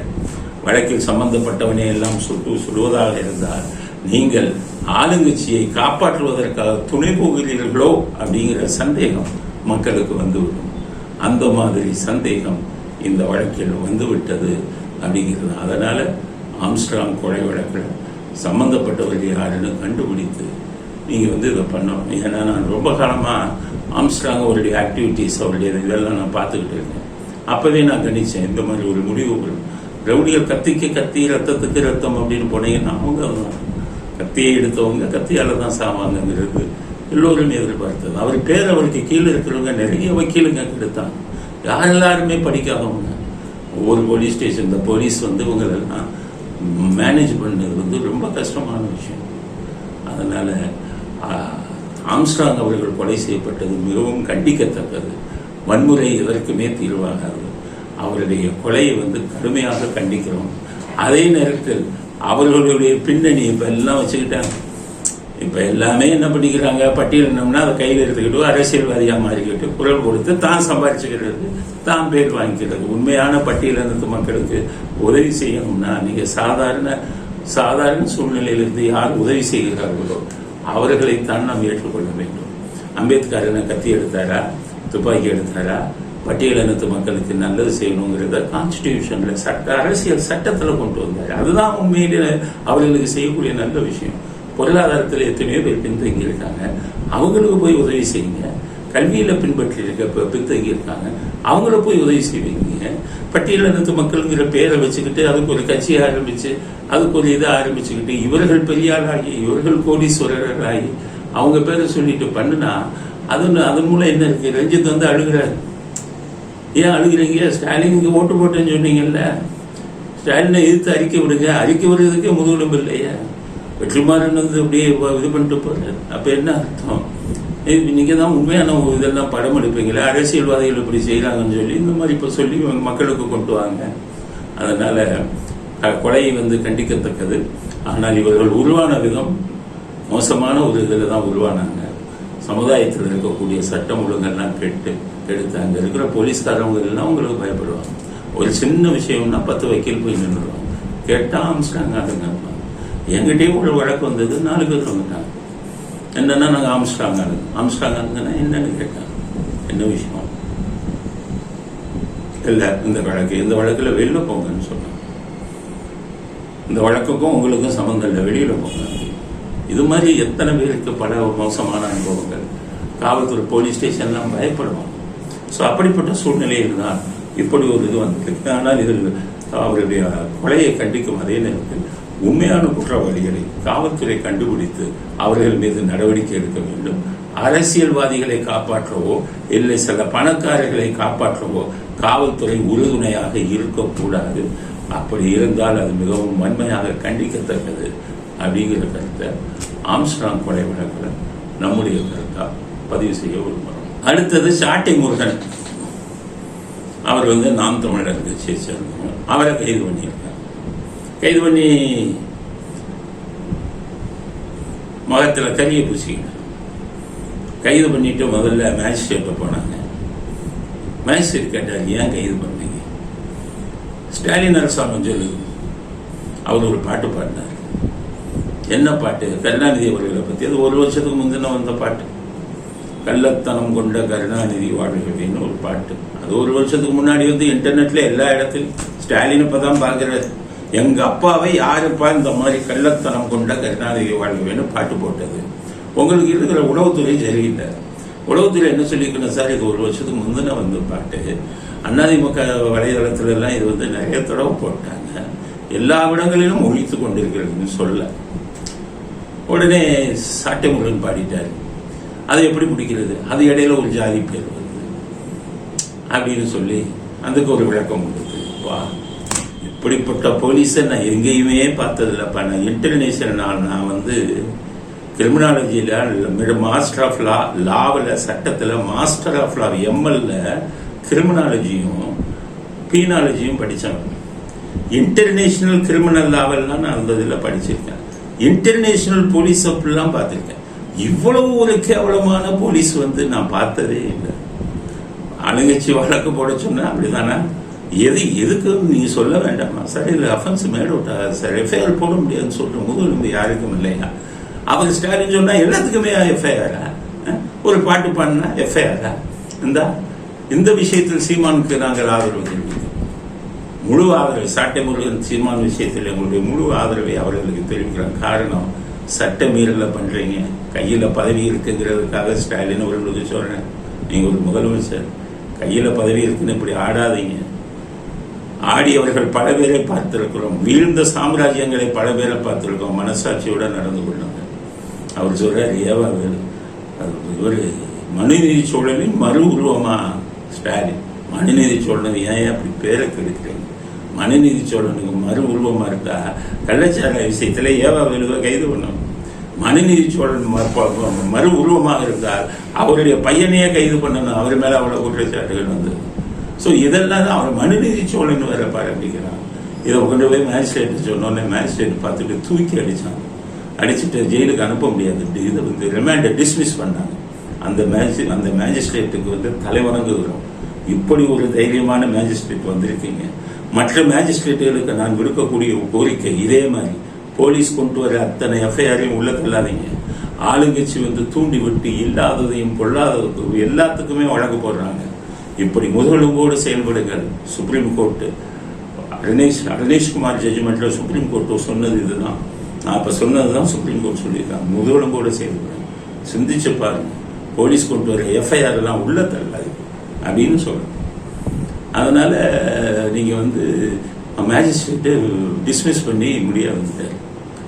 Speaker 1: வழக்கில் சம்பந்தப்பட்டவனே எல்லாம் சுடுவதாக இருந்தால் நீங்கள் ஆளுங்கட்சியை காப்பாற்றுவதற்காக துணை போகிறீர்களோ அப்படிங்கிற சந்தேகம் மக்களுக்கு வந்துவிடும். அந்த மாதிரி சந்தேகம் இந்த வழக்கில் வந்துவிட்டது அப்படிங்கிறது. அதனால ஆம்ஸ்ட்ராங் கொலை வழக்கில் சம்பந்தப்பட்டவர்கள் யாருன்னு கண்டுபிடித்து நீங்கள் வந்து இதை பண்ணணும். ஏன்னா நான் ரொம்ப காலமாக ஆம்ஸ்ட்ராங் அவருடைய ஆக்டிவிட்டீஸ், அவருடைய இதெல்லாம் நான் பார்த்துக்கிட்டு இருக்கேன். அப்போவே நான் கணிச்சேன் இந்த மாதிரி ஒரு முடிவு வரும். ரவுடிகள் கத்திக்கு கத்தி, ரத்தத்துக்கு ரத்தம் அப்படின்னு போனீங்கன்னா அவங்க கத்தியை எடுத்தவங்க கத்தியால் தான் சாவாங்கிறது எல்லோருமே எதிர்பார்த்தது. அவர் பேர் அவருக்கு கீழே இருக்கிறவங்க நிறைய வக்கீலுங்க எடுத்தாங்க. எல்லாருமே படிக்காதவங்க. ஒவ்வொரு போலீஸ் ஸ்டேஷன் இந்த போலீஸ் வந்து இவங்களெல்லாம் மேனேஜ் பண்ணது வந்து ரொம்ப கஷ்டமான விஷயம். அதனால் ஆம்ஸ்ட்ராங் அவர்கள் கொலை செய்யப்பட்டது மிகவும் கண்டிக்கத்தக்கது. வன்முறை எதற்குமே தீர்வாகாது. அவருடைய கொலையை வந்து கடுமையாக கண்டிக்கிறோம். அதே நேரத்தில் அவர்களுடைய பின்னணி இப்போ எல்லாம் வச்சுக்கிட்டாங்க. இப்போ எல்லாமே என்ன பண்ணிக்கிறாங்க, பட்டியலினம்னா அதை கையில் எடுத்துக்கிட்டு அரசியல்வாதியாக மாறிக்கிட்டு குரல் கொடுத்து தான் சம்பாதிச்சுக்கிறது, தான் பேர் வாங்கிக்கிறது. உண்மையான பட்டியலினத்து மக்களுக்கு உதவி செய்யணும்னா நீங்கள் சாதாரண சாதாரண சூழ்நிலையிலிருந்து யார் உதவி செய்கிறார்களோ அவர்களைத்தான் நாம் ஏற்றுக்கொள்ள வேண்டும். அம்பேத்கர் என்ன கத்தி எடுத்தாரா, துப்பாக்கி எடுத்தாரா? பட்டியலினத்து மக்களுக்கு நல்லது செய்யணுங்கிறத கான்ஸ்டிடியூஷன்ல அரசியல் சட்டத்தில் கொண்டு வந்தார். அதுதான் உண்மையிலே அவர்களுக்கு செய்யக்கூடிய நல்ல விஷயம். பொருளாதாரத்தில் எத்தனையோ பேர் பின்தங்கி இருக்காங்க, அவங்களுக்கு போய் உதவி செய்யுங்க. கல்வியில பின்தங்கி இருக்காங்க, அவங்கள போய் உதவி செய்வீங்க. பட்டியலினத்து மக்களுங்கிற பேரை வச்சுக்கிட்டு அதுக்கு ஒரு கட்சியை ஆரம்பிச்சு அதுக்கு ஒரு இதை ஆரம்பிச்சுக்கிட்டு இவர்கள் பெரியாளாகி இவர்கள் கோடீஸ்வரர்களாகி அவங்க பேரை சொல்லிட்டு பண்ணுனா அதன் மூலம் என்ன இருக்கு? ரஞ்சித் வந்து அழுகிறாரு. ஏன் அழுகிறீங்க? ஸ்டாலினுக்கு ஓட்டு போட்டேன்னு சொன்னீங்கல்ல, ஸ்டாலினை எதிர்த்து அறிக்கை விடுங்க. அறிக்கை விடுறதுக்கே முதுகெலும்பு இல்லையா? வெற்றிமாறன் வந்து அப்படியே இது பண்ணிட்டு போறாரு. அப்ப என்ன அர்த்தம்? நீங்க தான் உண்மையான இதெல்லாம் படம் எடுப்பீங்களா? அரசியல்வாதிகள் இப்படி செய்யறாங்கன்னு சொல்லி இந்த மாதிரி இப்ப சொல்லி மக்களுக்கு கொண்டு வாங்க. அதனால கொலையை வந்து கண்டிக்கத்தக்கது. ஆனால் இவர்கள் உருவான விதம் மோசமான ஒரு இதில் தான் உருவானாங்க. சமுதாயத்தில் இருக்கக்கூடிய சட்டம் ஒழுங்கெல்லாம் கெடுத்து அங்கே இருக்கிற போலீஸ்காரவங்க எல்லாம் உங்களுக்கு பயப்படுவாங்க. ஒரு சின்ன விஷயம்னா 10 வக்கீல் போய் நின்றுடுவாங்க. கேட்டால் ஆம்ஸ்டாங் ஆடுங்க. எங்கிட்டையும் ஒரு வழக்கு வந்தது, 4 பேர் வந்துட்டாங்க. என்னன்னா நாங்கள் ஆம்ஸ்டாங் ஆடுங்கன்னா என்னன்னு கேட்டாங்க. என்ன விஷயம் இல்லை, இந்த வழக்கில் வெளியில போங்கன்னு சொன்னாங்க. இந்த வழக்குக்கும் உங்களுக்கும் சம்பந்தம் இல்லை, வெளியில போங்க. இது மாதிரி எத்தனை பேருக்கு பல மோசமான அனுபவங்கள். காவல்துறை போலீஸ் ஸ்டேஷன்லாம் பயப்படுவாங்க. ஸோ அப்படிப்பட்ட சூழ்நிலையில் தான் இப்படி ஒரு இது வந்திருக்கு. ஆனால் இதில் அவருடைய கொலையை கண்டிக்கும் அதே நேரத்தில் உண்மையான குற்றவாளிகளை காவல்துறை கண்டுபிடித்து அவர்கள் மீது நடவடிக்கை எடுக்க வேண்டும். அரசியல்வாதிகளை காப்பாற்றவோ இல்லை சில பணக்காரர்களை காப்பாற்றவோ காவல்துறை உறுதுணையாக இருக்கக்கூடாது. அப்படி இருந்தால் அது மிகவும் வன்மையாக கண்டிக்கத்தக்கது அப்படிங்கிற கருத்தை ஆம்ஸ்ட்ராங் கொலை வழக்கில் நம்முடைய கருத்தா பதிவு செய்ய விரும்புகிறோம். அடுத்தது சாட்டை முருகன். அவர் வந்து நாம் தமிழர் கட்சியை சேர்ந்தவர். அவரை கைது பண்ணியிருக்காங்க. கைது பண்ணி முகத்தில் கரியை பூசிக்கிட்டாங்க. கைது பண்ணிட்டு முதல்ல மேஜிஸ்ட்ரேட்டை போனாங்க. மேஜிஸ்ட்ரேட் கேட்டார், ஏன் கைது பண்ணீங்க? ஸ்டாலின் அரசாங்கம் சொல்லுது. அவர் ஒரு பாட்டு பாடினார். என்ன பாட்டு? கருணாநிதி அவர்களை பற்றி. அது 1 வருஷத்துக்கு முந்தின வந்த பாட்டு. கள்ளத்தனம் கொண்ட கருணாநிதி வாழ்கிறதுன்னு ஒரு பாட்டு. அது 1 வருஷத்துக்கு முன்னாடி வந்து இன்டர்நெட்ல எல்லா இடத்துலையும் ஸ்டாலின் இப்பதான் பாக்குறாரு. எங்க அப்பாவை யாருப்பா இந்த மாதிரி கள்ளத்தனம் கொண்ட கருணாநிதி வாழ்கிறேன்னு பாட்டு போட்டது? உங்களுக்கு இருக்கிற உளவுத்துறை சரியில்லை. உளவுத்துறை என்ன சொல்லிக்கணும் சார், இது 1 வருஷத்துக்கு முந்தின வந்து பாட்டு. அதிமுக வலைதளத்துல எல்லாம் இது வந்து நிறைய தடவை போட்டாங்க, எல்லா இடங்களிலும் ஒழித்து கொண்டிருக்கிறதுன்னு சொல்ல உடனே சாட்டை முருகன் பாடிட்டாரு. அதை எப்படி பிடிக்கிறது? அது இடையில ஒரு ஜாதி பேர் வருது அப்படின்னு சொல்லி அதுக்கு ஒரு விளக்கம் கொடுத்து, இப்படிப்பட்ட போலீஸை நான் எங்கேயுமே பார்த்ததில்லப்பா. நான் இன்டர்நேஷனல் நான் வந்து கிரிமினாலஜியில் மாஸ்டர் ஆஃப் லாவில் சட்டத்தில் மாஸ்டர் ஆஃப் லா எம்எல்ல கிரிமினாலஜியும் பீனாலஜியும் படித்தவன். இன்டர்நேஷனல் கிரிமினல் லாவெல்லாம் நான் அந்த இதில் படிச்சிருக்கேன். இன்டர்நேஷனல் போலீஸ் அப்படிலாம் பார்த்துருக்கேன். இவ்வளவு ஒரு கேவலமான போலீஸ் வந்து நான் பார்த்ததே இல்லை. ஆளுங்கட்சி வழக்கு போட சொன்னா அப்படிதானே? எதுக்கு நீங்க சொல்ல வேண்டாமா சார்? இல்லை அஃபென்ஸ் மேட் அவுட்டா சார், எஃப்ஐஆர் போட முடியாதுன்னு சொல்ற முதல் யாருக்கும் இல்லையா? அவர் ஸ்டாலின் சொன்னா எல்லாத்துக்குமே எஃப்ஐஆரா? ஒரு பாட்டு பாடினா எஃப்ஐஆரா? இந்த விஷயத்தில் சீமானுக்கு நாங்கள் ஆதரவு தெரிவிக்கிறோம். முழு ஆதரவு. சாட்டை முருகன் சீமான் விஷயத்தில் எங்களுடைய முழு ஆதரவை அவர்களுக்கு தெரிவிக்கிறோம். காரணம், சட்ட மீறலை பண்றீங்க. கையில பதவி இருக்குங்கிறதுக்காக ஸ்டாலின் அவர்களுக்கு சொல்றேன், நீங்க ஒரு முதலமைச்சர், கையில பதவி இருக்குன்னு இப்படி ஆடாதீங்க. ஆடியவர்கள் பல பேரை பார்த்திருக்கிறோம். வீழ்ந்த சாம்ராஜ்யங்களை பல பேரை பார்த்திருக்கோம். மனசாட்சியோட நடந்து கொள்ளுங்க. அவர் சொல்றாரு, ஏவா வேறு இவர் மனுநீதி சோழனின் மறு உருவமா ஸ்டாலின்? மனுநீதி சோழன் ஏன் அப்படி பேரை கெடுக்கிறீங்க? மனுநீதி சோழனுக்கு மறு உருவமா இருக்கா? கள்ளச்சாராய விஷயத்துல ஏவா வேலுவை கைது பண்ணணும். மனுநீதி சோழன் மறு உருவமாக இருந்தால் அவருடைய பையனையே கைது பண்ணணும். அவர் மேல அவ்வளவு குற்றச்சாட்டுகள் வந்து. ஸோ இதெல்லாம் தான் அவர் மனுநீதி சோழன் வேற ஆரம்பிக்கிறான். இதை கொண்டு போய் மேஜிஸ்ட்ரேட் சொன்னோன்னே மேஜிஸ்ட்ரேட் பார்த்துட்டு தூக்கி அடிச்சாங்க. அடிச்சுட்டு ஜெயிலுக்கு அனுப்ப முடியாது, இதை வந்து ரிமாண்டை டிஸ்மிஸ் பண்ணாங்க. அந்த மேஜிஸ்ட்ரேட்டுக்கு வந்து தலைவணங்குகிறோம். இப்படி ஒரு தைரியமான மேஜிஸ்ட்ரேட் வந்திருக்கீங்க. மற்ற மேஜிஸ்ட்ரேட்டுகளுக்கு நான் விடுக்கக்கூடிய கோரிக்கை இதே மாதிரி போலீஸ் கொண்டு வர அத்தனை எஃப்ஐஆரையும் உள்ள தள்ளாதீங்க. ஆளுங்கட்சி வந்து தூண்டி விட்டு இல்லாததையும் பொல்லாததுக்கும் எல்லாத்துக்குமே வழக்கு போடுறாங்க. இப்படி முதுகெலும்போடு செயல்படுங்கள். சுப்ரீம் கோர்ட்டு அருணேஷ்குமார் ஜட்ஜ்மெண்ட்ல சுப்ரீம் கோர்ட்டு சொன்னது இதுதான். நான் இப்போ சொன்னதுதான் சுப்ரீம் கோர்ட் சொல்லியிருக்காங்க. முதுகெலும்போடு செயல்படுங்க, சிந்திச்சு பாருங்க. போலீஸ் கொண்டு வர எஃப்ஐஆர் எல்லாம் உள்ள தள்ளாது அப்படின்னு சொல்றேன். அதனால நீங்க வந்து மேஜிஸ்ட்ரேட்டு டிஸ்மிஸ் பண்ணி முடியாது,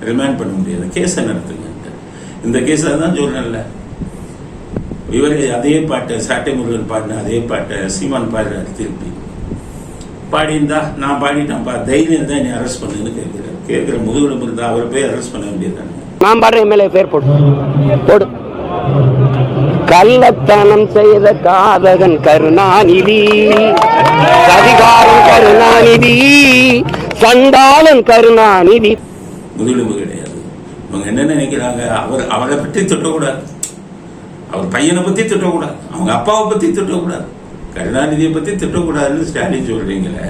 Speaker 1: ரிமாண்ட் பண்ண முடியாது, கேஸை நடத்துங்க. இந்த கேஸை தான் சொல்றேன்ல. இவரே அதே பாட்டை சாட்டை முருகன் பாடின அதே பாட்டை சீமான் பாடுறாரு. திருப்பி பாடியிருந்தா நான் பாடிட்டேன்ப்பா, தைரியம் தான் என்னை அரெஸ்ட் பண்ணுன்னு கேட்கிற முதுகெலும்பு இருந்தா அவரை போய் அரெஸ்ட் பண்ண வேண்டியதுதானே.
Speaker 2: நான் பாடுற எம்எல்ஏ பேர் போடு. கள்ளத்தனம் செய்த காதகன் கருணாநிதி, அதிகாரம் கருணாநிதி, சண்டாளன் கருணாநிதி.
Speaker 1: முதுகெலும்பு கிடையாது. இவங்க என்ன நினைக்கிறாங்க, அவரை பற்றி திட்டக்கூடாது, அவர் பையனை பத்தி திட்டக்கூடாது, அவங்க அப்பாவை பத்தி திட்டக்கூடாது, கருணாநிதியை பத்தி திட்டக்கூடாதுன்னு ஸ்டாலின் சொல்றீங்களே.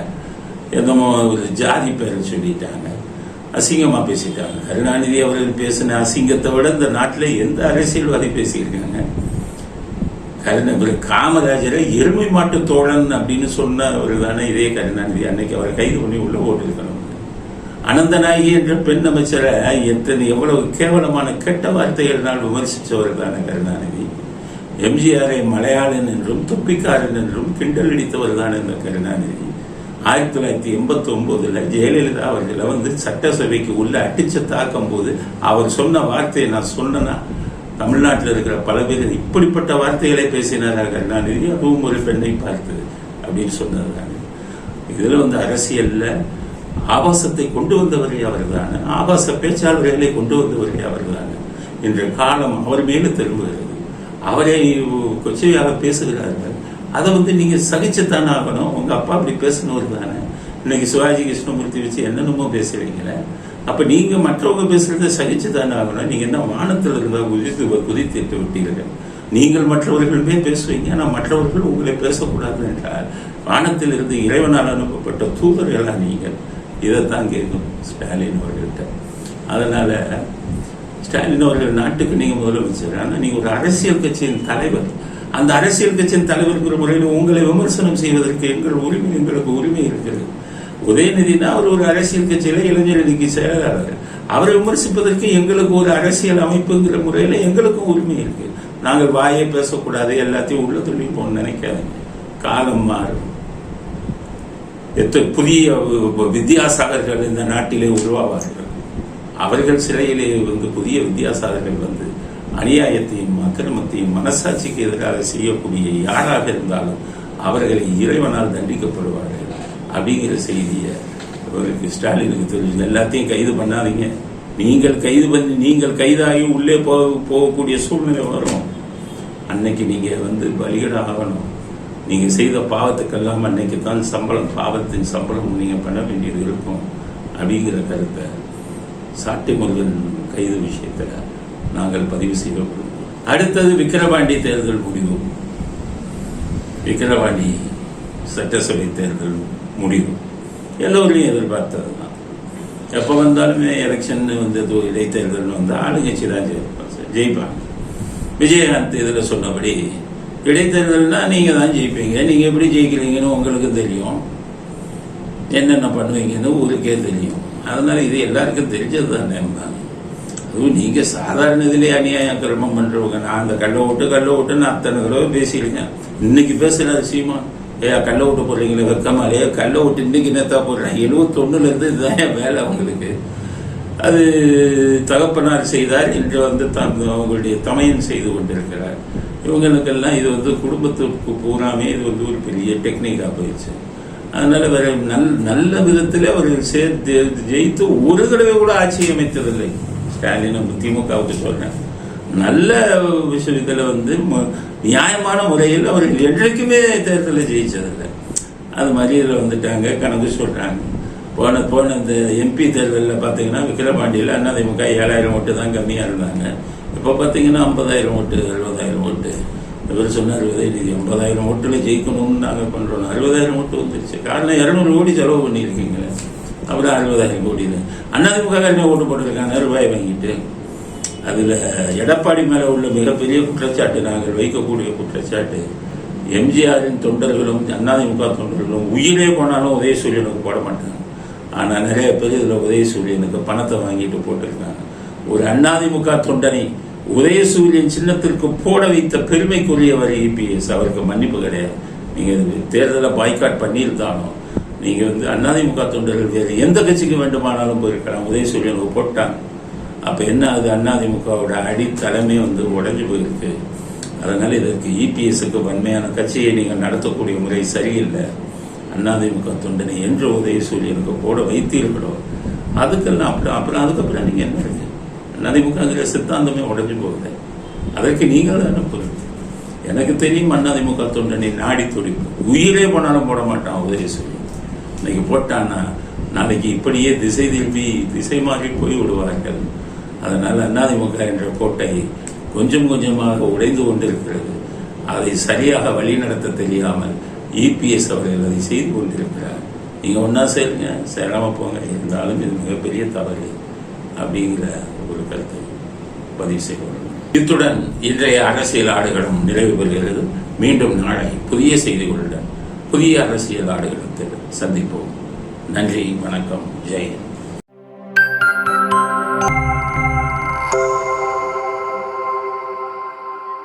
Speaker 1: என்னமோ ஒரு ஜாதி பேரை சொல்லிட்டாங்க, அசிங்கமா பேசிட்டாங்க. கருணாநிதி அவர்கள் பேசின அசிங்கத்தை விட இந்த நாட்டில் எந்த அரசியல்வாதி பேசியிருக்காங்க? காமராஜரை எருமை மாட்டு தோழன் அப்படின்னு சொன்னவர் தானே இதே கருணாநிதி. அன்னைக்கு அவரை கைது பண்ணி உள்ள போட்டிருக்கணும். அனந்தநாயகி என்ற பெண் அமைச்சரை எவ்வளவு கேவலமான கெட்ட வார்த்தைகளால் விமர்சித்தவர் தானே கருணாநிதி. எம்ஜிஆரை மலையாளன் என்றும் தொப்பிக்காரன் என்றும் கிண்டல் அடித்தவர் தானே இந்த கருணாநிதி. 1989 ஜெயலலிதா அவர்களை வந்து சட்டசபைக்கு உள்ள அடிச்சு தாக்கும் போது அவர் சொன்ன வார்த்தையை நான் சொன்னா, தமிழ்நாட்டில் இருக்கிற பல பேர் இப்படிப்பட்ட வார்த்தைகளை பேசினாரா கருணாநிதி, அதுவும் ஒரு பெண்ணை பார்த்து அப்படின்னு சொன்னது தானே. இதுல வந்து அரசியல்ல ஆபாசத்தை கொண்டு வந்தவரே அவர் தானே, ஆபாச பேச்சாளர்களை கொண்டு வந்தவரே அவர் தானே. இன்றைய காலம் அவர் மேல திரும்புகிறது, அவரை கொச்சையாக பேசுகிறார்கள். அதை வந்து நீங்க சகிச்சுத்தானே ஆகணும். உங்க அப்பா அப்படி பேசினவர் தானே. இன்னைக்கு சிவாஜி கிருஷ்ணமூர்த்தி வச்சு என்னென்னமோ பேசுறீங்களே, அப்ப நீங்க மற்றவங்க பேசுறதை சகிச்சுத்தானே ஆகணும். நீங்க என்ன வானத்தில் இருந்தா குதித்து விட்டீர்கள். நீங்கள் மற்றவர்களுமே பேசுவீங்க, ஆனா மற்றவர்கள் உங்களை பேசக்கூடாது என்றால் வானத்தில் இருந்து இறைவனால் அனுப்பப்பட்ட தூதர்களா நீங்கள். இதைத்தான் கேட்கும் ஸ்டாலின் அவர்கள்ட்ட. அதனால ஸ்டாலின் அவர்கள் நாட்டுக்கு நீங்க முதலமைச்சர், ஆனா நீங்க ஒரு அரசியல் கட்சியின் தலைவர். அந்த அரசியல் கட்சியின் தலைவருங்கிற முறையில் உங்களை விமர்சனம் செய்வதற்கு எங்களுக்கு உரிமை இருக்கிறது. உதயநிதினா அவர் ஒரு அரசியல் கட்சியில இளைஞரணிக்கு செயலாளர். அவரை விமர்சிப்பதற்கு எங்களுக்கு ஒரு அரசியல் அமைப்புங்கிற முறையில எங்களுக்கும் உரிமை இருக்கு. நாங்கள் வாயை பேசக்கூடாது, எல்லாத்தையும் உள்ள துள்ளி போன்னு நினைக்காதீங்க. காலம் மாறும். புதிய வித்யாசாகர்கள் இந்த நாட்டிலே உருவாவார்கள். அவர்கள் சிறையிலே வந்து புதிய வித்யாசாகர்கள் வந்து அநியாயத்தையும் அக்கிரமத்தையும் மனசாட்சிக்கு எதிராக செய்யக்கூடிய யாராக இருந்தாலும் அவர்களை இறைவனால் தண்டிக்கப்படுவார்கள் அப்படிங்கிற செய்தியை அவருக்கு ஸ்டாலினுக்கு தெரிஞ்சு. எல்லாத்தையும் கைது பண்ணாதீங்க. நீங்கள் கைதாகி உள்ளே போகக்கூடிய சூழ்நிலை வரும். அன்னைக்கு நீங்க வந்து பலிகட ஆகணும். நீங்க செய்த பாவத்துக்கெல்லாம் அன்னைக்கு தான் சம்பளம், பாவத்தின் சம்பளம் நீங்க பண்ண வேண்டியது இருக்கும் அப்படிங்கிற கருத்தை சாட்டை முருகன் கைது விஷயத்துல நாங்கள் பதிவு செய்யப்படும். அடுத்தது விக்கிரவாண்டி தேர்தல் முடிவு. விக்கிரவாண்டி சட்டசபை தேர்தல் முடிவு எல்லோரையும் எதிர்பார்த்தது தான். எப்போ வந்தாலுமே எலெக்ஷன் வந்து இடைத்தேர்தல் வந்து ஆளுங்கட்சி தான் ஜெயிப்பாங்க. விஜயகாந்த் இதில் சொன்னபடி இடைத்தேர்தல்னா நீங்க தான் ஜெயிப்பீங்க, நீங்க எப்படி ஜெயிக்கிறீங்கன்னு உங்களுக்கு தெரியும், என்னென்ன பண்ணுவீங்கன்னு ஊருக்கே தெரியும். அதனால இது எல்லாருக்கும் தெரிஞ்சது தானே. அதுவும் நீங்க சாதாரண இதுலேயே அநியாயம் கிரமம் பண்றவங்க. நான் அந்த கள்ள ஓட்டுன்னு அத்தனை தடவை பேசியிருக்கேன். இன்னைக்கு பேசுறாரு சீமான், கள்ள ஓட்டு போடுறீங்களே வெக்கமாலே, கள்ள ஓட்டு இன்னைக்கு நேத்தா போடுறேன். 71 இதுதான் வேலை அவங்களுக்கு. அது தகப்பனார் செய்தார், இன்று வந்து அவங்களுடைய தமையன் செய்து கொண்டிருக்கிறார். இவங்களுக்கெல்லாம் இது வந்து குடும்பத்துக்கு பூராமே இது வந்து ஒரு பெரிய டெக்னிக்கா போயிடுச்சு. அதனால வேற நல்ல விதத்தில் அவர்கள் ஜெயித்து ஒரு தடவை கூட ஆட்சி அமைத்ததில்லை. ஸ்டாலின் திமுகவுக்கு சொல்றேன், நல்ல விஷயத்துல வந்து நியாயமான முறையில் அவர்கள் என்றைக்குமே தேர்தலில் ஜெயிச்சதில்லை. அது மாதிரி இதில் வந்துட்டாங்க, கணக்கு சொல்றாங்க. போன இந்த எம்பி தேர்தலில் பார்த்தீங்கன்னா விக்கிரவாண்டியில் அதிமுக 7000 ஓட்டு தான் கம்மியாக இருந்தாங்க. இப்போ பார்த்தீங்கன்னா 50,000 ஓட்டு 60,000 ஓட்டு. இவர் சொன்னார் உதயநிதி 50,000 ஓட்டுல ஜெயிக்கணும்னு நாங்கள் பண்றோம். 60,000 ஓட்டு வந்துருச்சு. காரணம் 200 கோடி செலவு பண்ணியிருக்கீங்களே. அப்புறம் 60,000 கோடின்னு அதிமுக என்ன ஓட்டு போட்டிருக்காங்க ரூபாய் வாங்கிட்டு. அதில் எடப்பாடி மேலே உள்ள மிகப்பெரிய குற்றச்சாட்டு, நாங்கள் வைக்கக்கூடிய குற்றச்சாட்டு, எம்ஜிஆரின் தொண்டர்களும் அதிமுக தொண்டர்களும் உயிரே போனாலும் உதயசூரியனுக்கு போட மாட்டாங்க. ஆனால் நிறைய பேர் இதில் உதயசூரியனுக்கு பணத்தை வாங்கிட்டு போட்டிருக்காங்க. ஒரு அதிமுக தொண்டனை உதயசூரியன் சின்னத்திற்கு போட வைத்த பெருமைக்குரியவர் இபிஎஸ். அவருக்கு மன்னிப்பு கிடையாது. நீங்கள் தேர்தலை பாய்காட் பண்ணியிருந்தாலும் நீங்கள் அதிமுக தொண்டர்கள் வேறு எந்த கட்சிக்கு வேண்டுமானாலும் போயிருக்கலாம். உதயசூரியனுக்கு போட்டாங்க. அப்போ என்ன ஆகுது? அதிமுகவோட அடித்தளமே உடைஞ்சு போயிருக்கு. அதனால் இதற்கு இபிஎஸ்க்கு வன்மையான கட்சியை நீங்கள் நடத்தக்கூடிய முறை சரியில்லை. அதிமுக தொண்டனை என்று உதயசூரியனுக்கு போட வைத்தீர்களோ அதுக்கெல்லாம் அப்புறம் அதுக்கப்புறம் நீங்கள் என்ன இருக்கு? அதிமுக சித்தாந்தமே உடைஞ்சு போகுது. அதற்கு நீங்கள் தான் அனுப்புறது. எனக்கு தெரியும் அதிமுக தொண்டனை நாடி துடிப்பு. உயிரே போனாலும் போட மாட்டான் உதயசூரியன். இன்னைக்கு போட்டான்னா நாளைக்கு இப்படியே திசை திருப்பி திசை மாறி போய் விடுவார்கள். அதனால் அதிமுக என்ற கோட்டை கொஞ்சம் கொஞ்சமாக உடைந்து கொண்டிருக்கிறது. அதை சரியாக வழிநடத்த தெரியாமல் இபிஎஸ் அவர்கள் அதை செய்து கொண்டிருக்கிறார். நீங்கள் ஒன்றா சேருங்க, சேராமல் போங்க, இருந்தாலும் இது மிகப்பெரிய தவறு அப்படிங்கிற ஒரு கருத்தை பதிவு செய்வோம். இத்துடன் இன்றைய அரசியல் ஆடுகளம் நிறைவு பெறுகிறது. மீண்டும் நாளை புதிய செய்திகளுடன் புதிய அரசியல் ஆடுகளத்தில் சந்திப்போம். நன்றி, வணக்கம், ஜெய்.